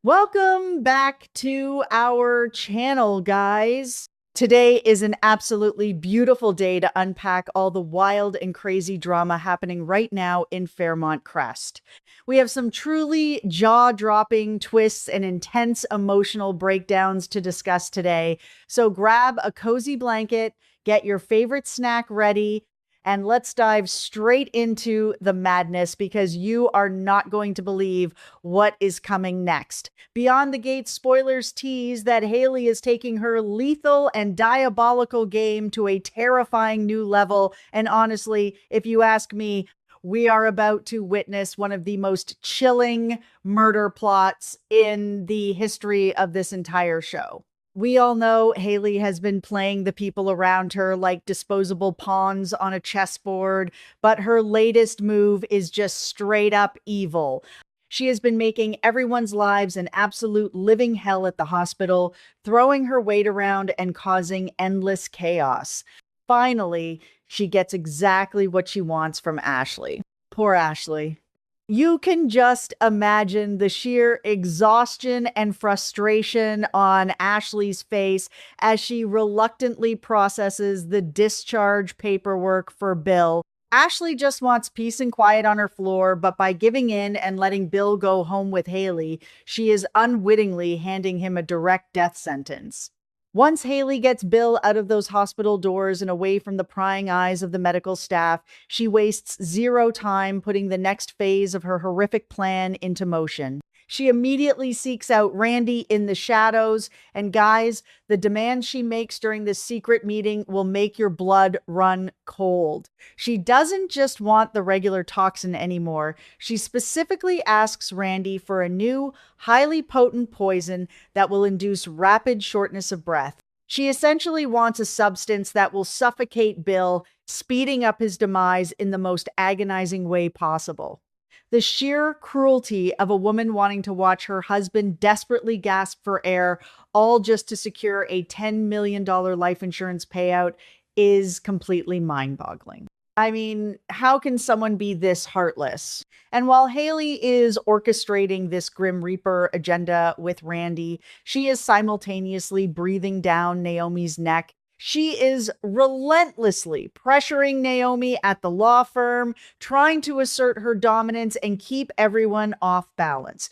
Welcome back to our channel, guys. Today is an absolutely beautiful day to unpack all the wild and crazy drama happening right now in Fairmont Crest. We have some truly jaw-dropping twists and intense emotional breakdowns to discuss today. So grab a cozy blanket, get your favorite snack ready, and let's dive straight into the madness because you are not going to believe what is coming next. Beyond the Gate spoilers tease that Haley is taking her lethal and diabolical game to a terrifying new level. And honestly, if you ask me, we are about to witness one of the most chilling murder plots in the history of this entire show. We all know Haley has been playing the people around her like disposable pawns on a chessboard, but her latest move is just straight up evil. She has been making everyone's lives an absolute living hell at the hospital, throwing her weight around and causing endless chaos. Finally, she gets exactly what she wants from Ashley. Poor Ashley. You can just imagine the sheer exhaustion and frustration on Ashley's face as she reluctantly processes the discharge paperwork for Bill. Ashley just wants peace and quiet on her floor, but by giving in and letting Bill go home with Haley, she is unwittingly handing him a direct death sentence. Once Haley gets Bill out of those hospital doors and away from the prying eyes of the medical staff, she wastes zero time putting the next phase of her horrific plan into motion. She immediately seeks out Randy in the shadows, and guys, the demands she makes during this secret meeting will make your blood run cold. She doesn't just want the regular toxin anymore. She specifically asks Randy for a new, highly potent poison that will induce rapid shortness of breath. She essentially wants a substance that will suffocate Bill, speeding up his demise in the most agonizing way possible. The sheer cruelty of a woman wanting to watch her husband desperately gasp for air, all just to secure a $10 million life insurance payout, is completely mind boggling. I mean, how can someone be this heartless? And while Haley is orchestrating this Grim Reaper agenda with Randy, she is simultaneously breathing down Naomi's neck. She is relentlessly pressuring Naomi at the law firm, trying to assert her dominance and keep everyone off balance.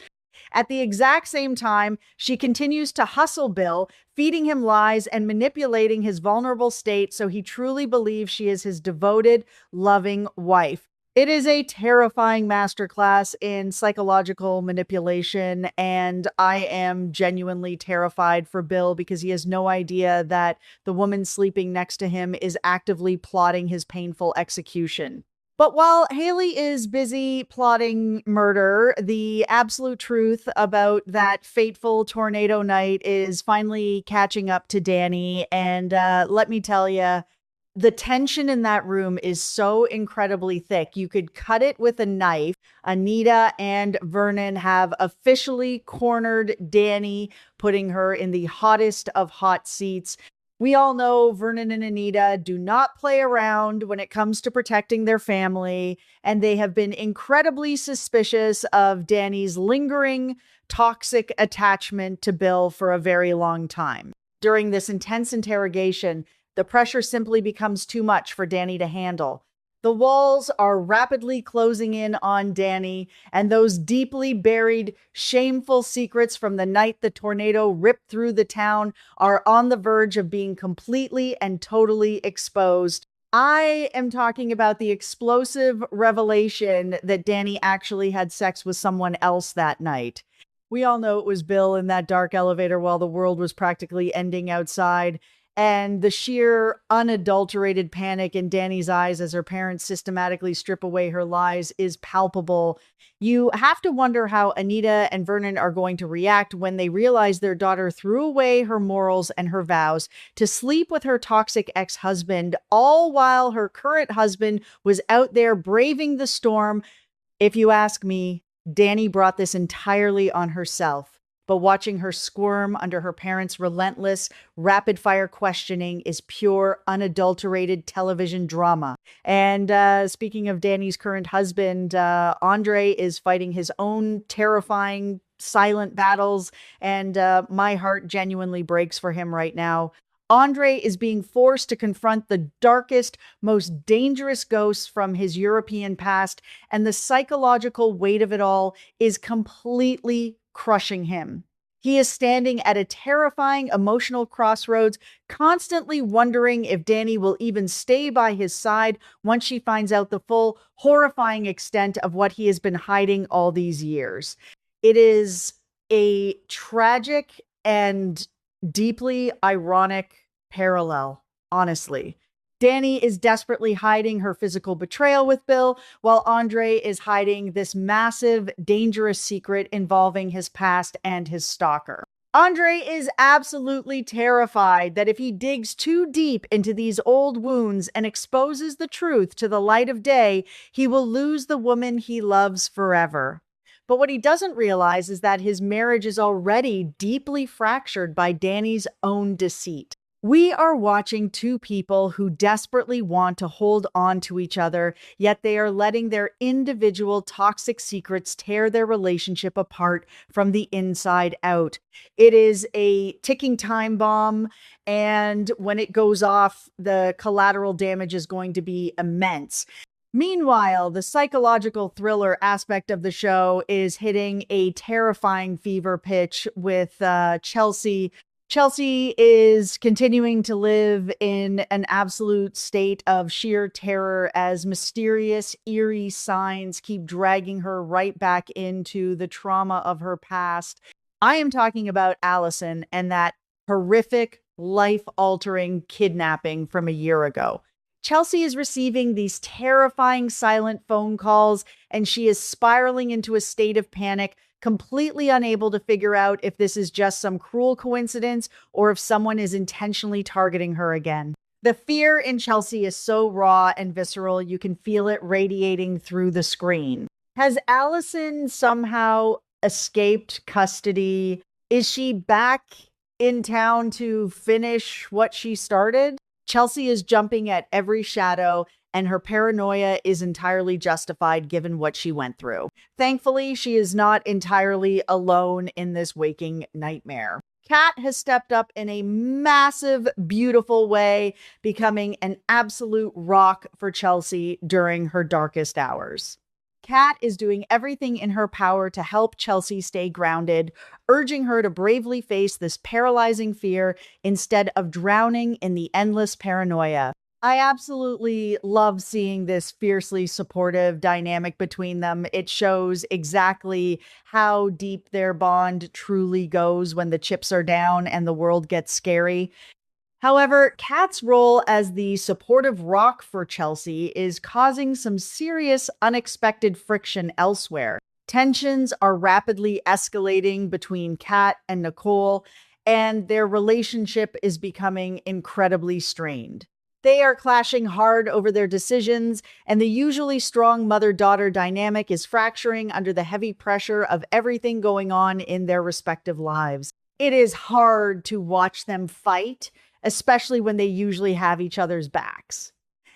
At the exact same time, she continues to hustle Bill, feeding him lies and manipulating his vulnerable state so he truly believes she is his devoted, loving wife. It is a terrifying masterclass in psychological manipulation, and I am genuinely terrified for Bill because he has no idea that the woman sleeping next to him is actively plotting his painful execution. But while Haley is busy plotting murder, the absolute truth about that fateful tornado night is finally catching up to Danny. And let me tell you, the tension in that room is so incredibly thick. You could cut it with a knife. Anita and Vernon have officially cornered Danny, putting her in the hottest of hot seats. We all know Vernon and Anita do not play around when it comes to protecting their family, and they have been incredibly suspicious of Danny's lingering toxic attachment to Bill for a very long time. During this intense interrogation, the pressure simply becomes too much for Danny to handle. The walls are rapidly closing in on Danny, and those deeply buried, shameful secrets from the night the tornado ripped through the town are on the verge of being completely and totally exposed. I am talking about the explosive revelation that Danny actually had sex with someone else that night. We all know it was Bill in that dark elevator while the world was practically ending outside. And the sheer unadulterated panic in Danny's eyes as her parents systematically strip away her lies is palpable. You have to wonder how Anita and Vernon are going to react when they realize their daughter threw away her morals and her vows to sleep with her toxic ex-husband, all while her current husband was out there braving the storm. If you ask me, Danny brought this entirely on herself. But watching her squirm under her parents' relentless, rapid-fire questioning is pure, unadulterated television drama. And speaking of Danny's current husband, Andre is fighting his own terrifying silent battles, and my heart genuinely breaks for him right now. Andre is being forced to confront the darkest, most dangerous ghosts from his European past, and the psychological weight of it all is completely crushing him. He is standing at a terrifying emotional crossroads, constantly wondering if Danny will even stay by his side once she finds out the full, horrifying extent of what he has been hiding all these years. It is a tragic and deeply ironic parallel, honestly. Danny is desperately hiding her physical betrayal with Bill, while Andre is hiding this massive, dangerous secret involving his past and his stalker. Andre is absolutely terrified that if he digs too deep into these old wounds and exposes the truth to the light of day, he will lose the woman he loves forever. But what he doesn't realize is that his marriage is already deeply fractured by Danny's own deceit. We are watching two people who desperately want to hold on to each other, yet they are letting their individual toxic secrets tear their relationship apart from the inside out. It is a ticking time bomb, and when it goes off, the collateral damage is going to be immense. Meanwhile, the psychological thriller aspect of the show is hitting a terrifying fever pitch with Chelsea. Chelsea is continuing to live in an absolute state of sheer terror as mysterious, eerie signs keep dragging her right back into the trauma of her past. I am talking about Allison and that horrific, life-altering kidnapping from a year ago. Chelsea is receiving these terrifying silent phone calls, and she is spiraling into a state of panic, completely unable to figure out if this is just some cruel coincidence or if someone is intentionally targeting her again. The fear in Chelsea is so raw and visceral, you can feel it radiating through the screen. Has Allison somehow escaped custody? Is she back in town to finish what she started? Chelsea is jumping at every shadow, and her paranoia is entirely justified given what she went through. Thankfully, she is not entirely alone in this waking nightmare. Kat has stepped up in a massive, beautiful way, becoming an absolute rock for Chelsea during her darkest hours. Kat is doing everything in her power to help Chelsea stay grounded, urging her to bravely face this paralyzing fear instead of drowning in the endless paranoia. I absolutely love seeing this fiercely supportive dynamic between them. It shows exactly how deep their bond truly goes when the chips are down and the world gets scary. However, Kat's role as the supportive rock for Chelsea is causing some serious, unexpected friction elsewhere. Tensions are rapidly escalating between Kat and Nicole, and their relationship is becoming incredibly strained. They are clashing hard over their decisions, and the usually strong mother-daughter dynamic is fracturing under the heavy pressure of everything going on in their respective lives. It is hard to watch them fight, especially when they usually have each other's backs.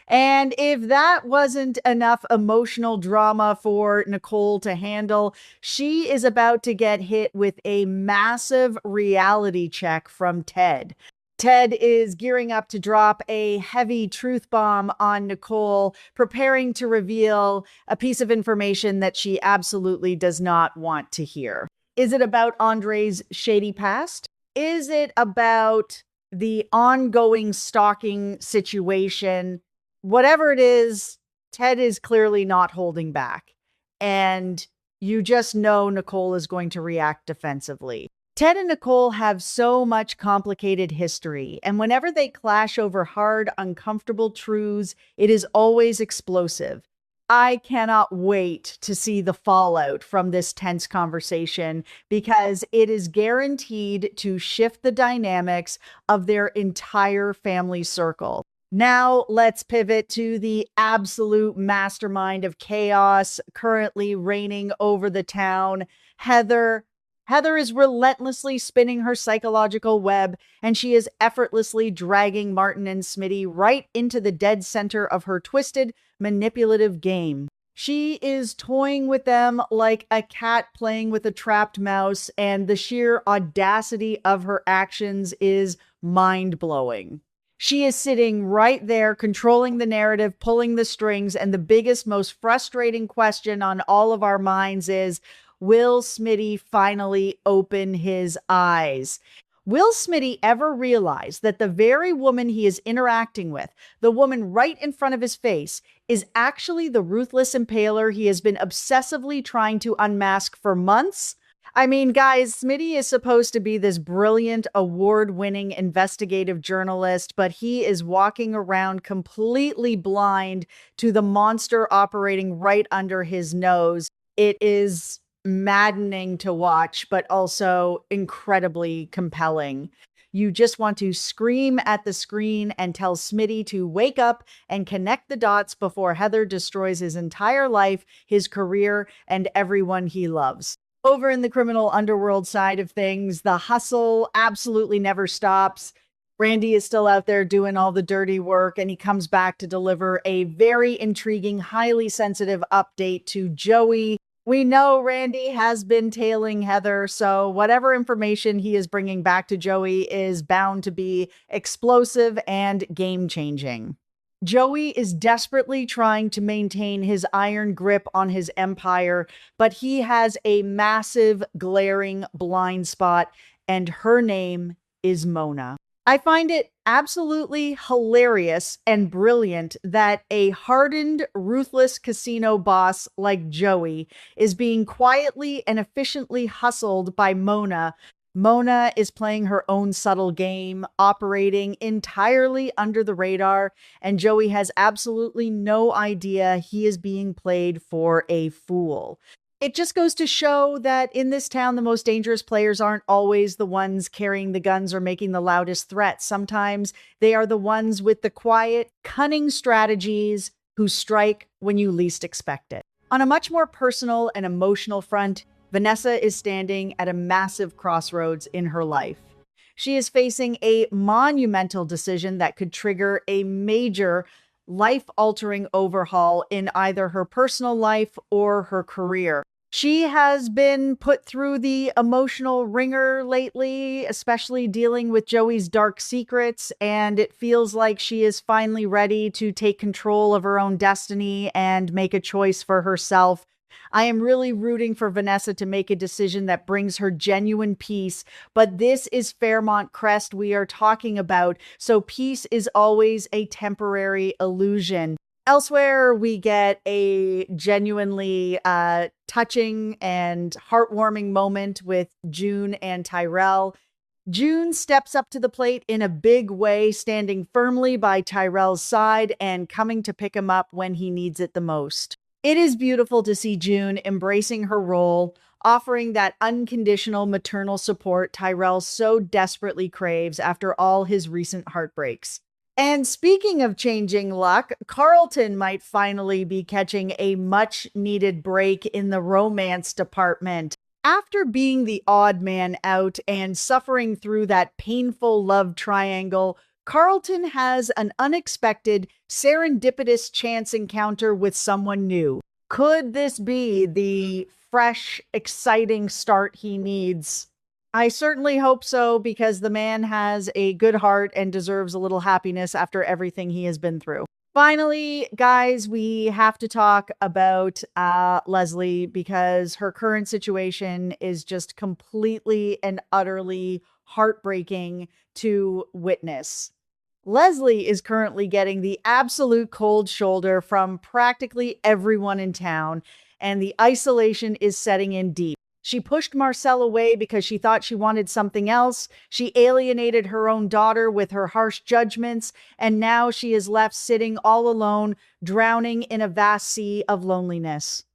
And if that wasn't enough emotional drama for Nicole to handle, she is about to get hit with a massive reality check from Ted. Ted is gearing up to drop a heavy truth bomb on Nicole, preparing to reveal a piece of information that she absolutely does not want to hear. Is it about Andre's shady past? Is it about the ongoing stalking situation? Whatever it is, Ted is clearly not holding back. And you just know Nicole is going to react defensively. Ted and Nicole have so much complicated history, and whenever they clash over hard, uncomfortable truths, it is always explosive. I cannot wait to see the fallout from this tense conversation because it is guaranteed to shift the dynamics of their entire family circle. Now let's pivot to the absolute mastermind of chaos currently reigning over the town, Heather. Heather is relentlessly spinning her psychological web, and she is effortlessly dragging Martin and Smitty right into the dead center of her twisted, manipulative game. She is toying with them like a cat playing with a trapped mouse, and the sheer audacity of her actions is mind blowing. She is sitting right there, controlling the narrative, pulling the strings, and the biggest, most frustrating question on all of our minds is, will Smitty finally open his eyes? Will Smitty ever realize that the very woman he is interacting with, the woman right in front of his face, is actually the ruthless impaler he has been obsessively trying to unmask for months? I mean, guys, Smitty is supposed to be this brilliant, award winning investigative journalist, but he is walking around completely blind to the monster operating right under his nose. It is maddening to watch, but also incredibly compelling. You just want to scream at the screen and tell Smitty to wake up and connect the dots before Heather destroys his entire life, his career, and everyone he loves. Over in the criminal underworld side of things, the hustle absolutely never stops. Randy is still out there doing all the dirty work, and he comes back to deliver a very intriguing, highly sensitive update to Joey. We know Randy has been tailing Heather, so whatever information he is bringing back to Joey is bound to be explosive and game changing. Joey is desperately trying to maintain his iron grip on his empire, but he has a massive, glaring blind spot, and her name is Mona. I find it absolutely hilarious and brilliant that a hardened, ruthless casino boss like Joey is being quietly and efficiently hustled by Mona. Mona is playing her own subtle game, operating entirely under the radar, and Joey has absolutely no idea he is being played for a fool. It just goes to show that in this town, the most dangerous players aren't always the ones carrying the guns or making the loudest threats. Sometimes they are the ones with the quiet, cunning strategies who strike when you least expect it. On a much more personal and emotional front, Vanessa is standing at a massive crossroads in her life. She is facing a monumental decision that could trigger a major life-altering overhaul in either her personal life or her career. She has been put through the emotional ringer lately, especially dealing with Joey's dark secrets, and it feels like she is finally ready to take control of her own destiny and make a choice for herself. I am really rooting for Vanessa to make a decision that brings her genuine peace, but this is Fairmont Crest we are talking about, so peace is always a temporary illusion. Elsewhere, we get a genuinely touching and heartwarming moment with June and Tyrell. June steps up to the plate in a big way, standing firmly by Tyrell's side and coming to pick him up when he needs it the most. It is beautiful to see June embracing her role, offering that unconditional maternal support Tyrell so desperately craves after all his recent heartbreaks. And speaking of changing luck, Carlton might finally be catching a much needed break in the romance department. After being the odd man out and suffering through that painful love triangle, Carlton has an unexpected, serendipitous chance encounter with someone new. Could this be the fresh, exciting start he needs? I certainly hope so, because the man has a good heart and deserves a little happiness after everything he has been through. Finally, guys, we have to talk about Leslie, because her current situation is just completely and utterly heartbreaking to witness. Leslie is currently getting the absolute cold shoulder from practically everyone in town, and the isolation is setting in deep. She pushed Marcel away because she thought she wanted something else. She alienated her own daughter with her harsh judgments, and now she is left sitting all alone, drowning in a vast sea of loneliness.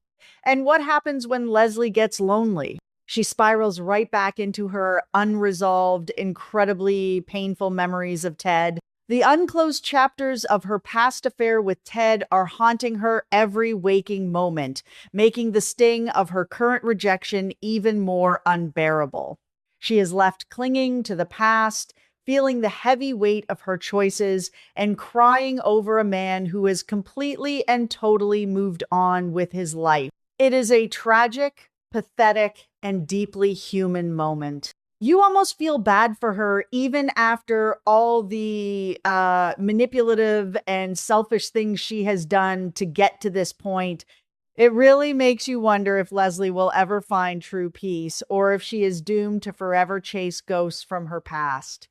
And what happens when Leslie gets lonely? She spirals right back into her unresolved, incredibly painful memories of Ted. The unclosed chapters of her past affair with Ted are haunting her every waking moment, making the sting of her current rejection even more unbearable. She is left clinging to the past, feeling the heavy weight of her choices and crying over a man who has completely and totally moved on with his life. It is a tragic, pathetic, and deeply human moment. You almost feel bad for her, even after all the manipulative and selfish things she has done to get to this point. It really makes you wonder if Leslie will ever find true peace or if she is doomed to forever chase ghosts from her past.